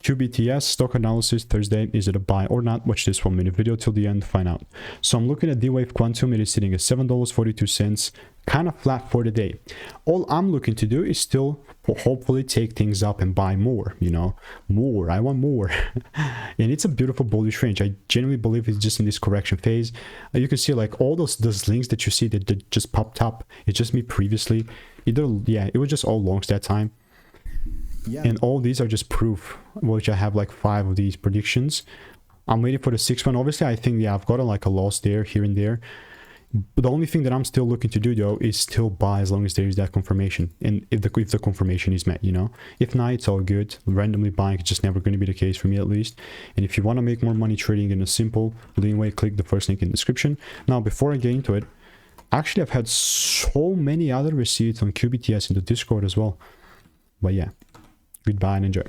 QBTS stock analysis Thursday. Is it a buy or not? Watch this 1 minute video till the end to find out. So I'm looking at D-Wave Quantum. It is sitting at $7.42, kind of flat for the day. All I'm looking to do is still hopefully take things up and buy more, you know, more. I want more. And it's a beautiful bullish range. I genuinely believe it's just in this correction phase. You can see like all those links that you see that just popped up. It's just me previously. Either, yeah, it was just all longs that time. Yeah. And all these are just proof, which I have like 5 of these predictions. I'm waiting for the 6th one. Obviously, I think, yeah, I've gotten like a loss there, here and there. But the only thing that I'm still looking to do, though, is still buy as long as there is that confirmation. And if the confirmation is met, you know. If not, it's all good. Randomly buying is just never going to be the case for me, at least. And if you want to make more money trading in a simple, lean way, click the first link in the description. Now, before I get into it, actually, I've had so many other receipts on QBTS in the Discord as well. But yeah, goodbye and enjoy.